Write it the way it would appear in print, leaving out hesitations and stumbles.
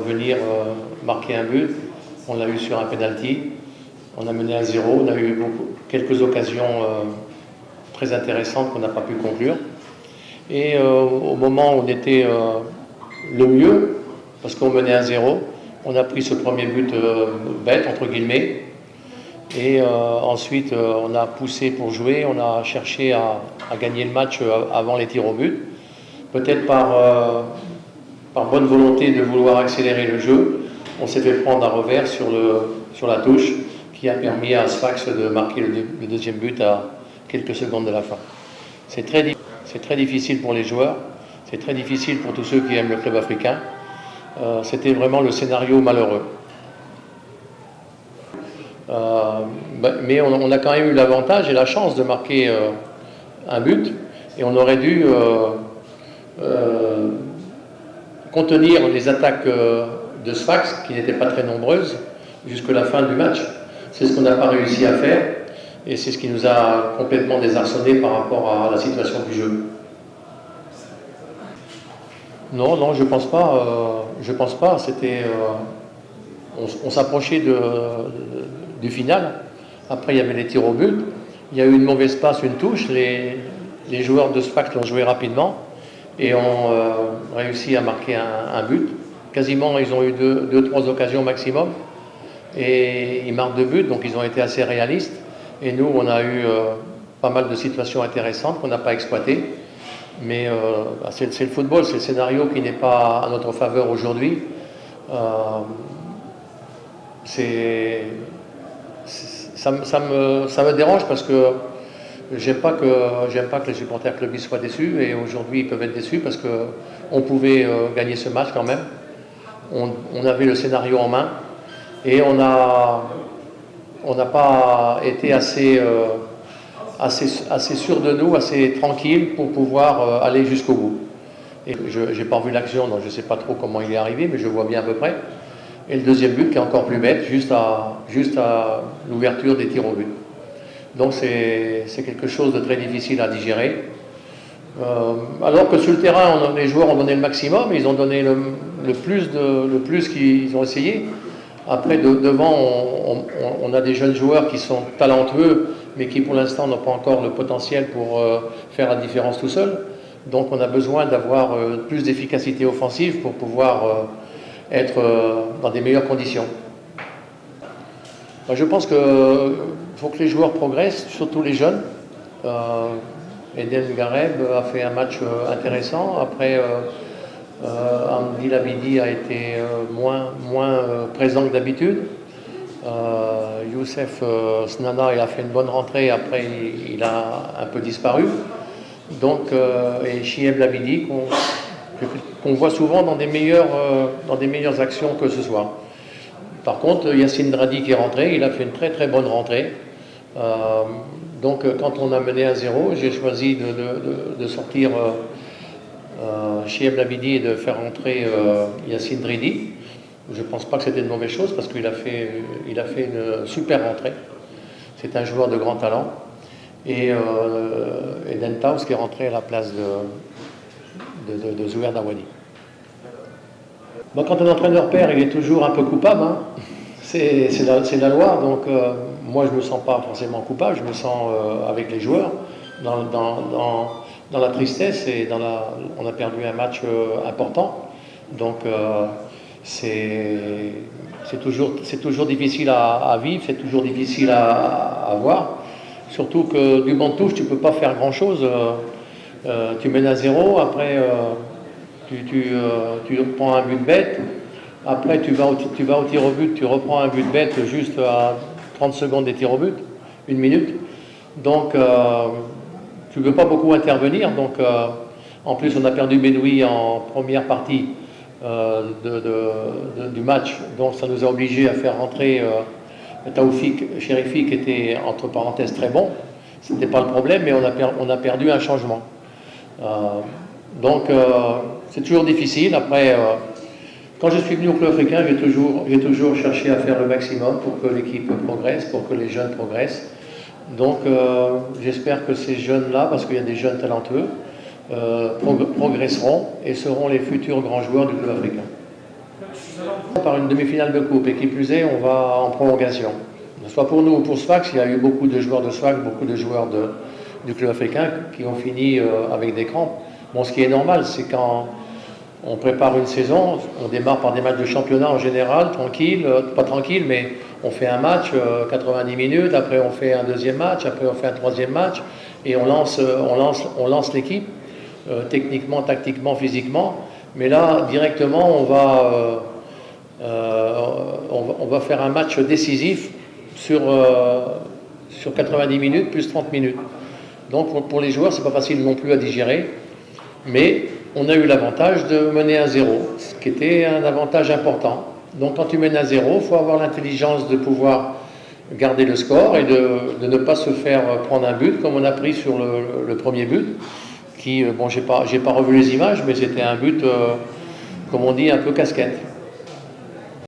venir marquer un but. On l'a eu sur un penalty. On a mené à 0. On a eu quelques occasions très intéressantes qu'on n'a pas pu conclure. Et au moment où on était le mieux, parce qu'on menait à 0, on a pris ce premier but bête, entre guillemets. Et ensuite, on a poussé pour jouer. On a cherché à gagner le match avant les tirs au but. Peut-être par bonne volonté de vouloir accélérer le jeu, on s'est fait prendre un revers sur la touche qui a permis à Sfax de marquer le deuxième but à quelques secondes de la fin. C'est très difficile pour les joueurs, c'est très difficile pour tous ceux qui aiment le club africain. C'était vraiment le scénario malheureux. Mais on a quand même eu l'avantage et la chance de marquer un but, et on aurait dû contenir les attaques de Sfax, qui n'étaient pas très nombreuses, jusqu'à la fin du match. C'est ce qu'on n'a pas réussi à faire, et c'est ce qui nous a complètement désarçonnés par rapport à la situation du jeu. Non, je pense pas. Je pense pas. C'était, on s'approchait du final. Après, il y avait les tirs au but. Il y a eu une mauvaise passe, une touche. Les joueurs de Sfax l'ont joué rapidement et ont réussi à marquer un but. Quasiment, ils ont eu deux, trois occasions maximum. Et ils marquent 2 buts, donc ils ont été assez réalistes. Et nous, on a eu pas mal de situations intéressantes qu'on n'a pas exploitées. Mais c'est le football, c'est le scénario qui n'est pas à notre faveur aujourd'hui. Ça me dérange parce que j'aime pas que les supporters clubistes soient déçus, et aujourd'hui ils peuvent être déçus parce qu'on pouvait gagner ce match quand même. On avait le scénario en main et on n'a pas été assez sûr de nous, assez tranquille pour pouvoir aller jusqu'au bout. Et je n'ai pas vu l'action, donc je ne sais pas trop comment il est arrivé, mais je vois bien à peu près. Et le deuxième but qui est encore plus bête, juste à l'ouverture des tirs au but. Donc c'est quelque chose de très difficile à digérer. Alors que sur le terrain, les joueurs ont donné le maximum, ils ont donné le plus qu'ils ont essayé. Après, devant, on a des jeunes joueurs qui sont talentueux, mais qui pour l'instant n'ont pas encore le potentiel pour faire la différence tout seul. Donc on a besoin d'avoir plus d'efficacité offensive pour pouvoir être dans des meilleures conditions. Je pense qu'il faut que les joueurs progressent, surtout les jeunes. Eden Gareb a fait un match intéressant. Après, Hamdi Labidi a été moins présent que d'habitude. Youssef Snana, il a fait une bonne rentrée. Après, il a un peu disparu. Donc, et Chieb Labidi, qu'on voit souvent dans des meilleures actions que ce soit. Par contre, Yacine Dradi qui est rentré, il a fait une très très bonne rentrée. Donc quand on a mené à 0, j'ai choisi de sortir Chieb Labidi et de faire rentrer Yacine Dridi. Je ne pense pas que c'était une mauvaise chose parce qu'il a fait une super rentrée. C'est un joueur de grand talent. Et Eden Taus qui est rentré à la place de Zouer Dawadi. Bon, quand un entraîneur perd, il est toujours un peu coupable. Hein. C'est la loi, donc moi je ne me sens pas forcément coupable, je me sens avec les joueurs dans la tristesse et on a perdu un match important. Donc c'est toujours difficile à vivre, c'est toujours difficile à voir. Surtout que du banc de touche, tu ne peux pas faire grand-chose. Tu mènes à 0, après tu prends un but bête. Après, tu vas au tir au but, tu reprends un but bête juste à 30 secondes des tirs au but, 1 minute. Donc, tu ne peux pas beaucoup intervenir. Donc, en plus, on a perdu Bedoui en première partie du match. Donc, ça nous a obligés à faire rentrer Taoufik Chérifi, qui était, entre parenthèses, très bon. Ce n'était pas le problème, mais on a perdu un changement. Donc, c'est toujours difficile. Après, quand je suis venu au club africain, j'ai toujours cherché à faire le maximum pour que l'équipe progresse, pour que les jeunes progressent. Donc, j'espère que ces jeunes-là, parce qu'il y a des jeunes talentueux, progresseront et seront les futurs grands joueurs du club africain. Par une demi-finale de coupe, et qui plus est, on va en prolongation. Soit pour nous ou pour Sfax, il y a eu beaucoup de joueurs de Sfax, beaucoup de joueurs du club africain qui ont fini avec des crampes. Bon, ce qui est normal, c'est quand on prépare une saison, on démarre par des matchs de championnat en général, tranquille, pas tranquille, mais on fait un match 90 minutes, après on fait un deuxième match, après on fait un troisième match, et on lance l'équipe, techniquement, tactiquement, physiquement. Mais là, directement, on va faire un match décisif sur 90 minutes plus 30 minutes. Donc pour les joueurs, c'est pas facile non plus à digérer, mais on a eu l'avantage de mener à 0, ce qui était un avantage important. Donc quand tu mènes à 0, il faut avoir l'intelligence de pouvoir garder le score et de ne pas se faire prendre un but, comme on a pris sur le premier but, qui, bon, j'ai pas revu les images, mais c'était un but, comme on dit, un peu casquette.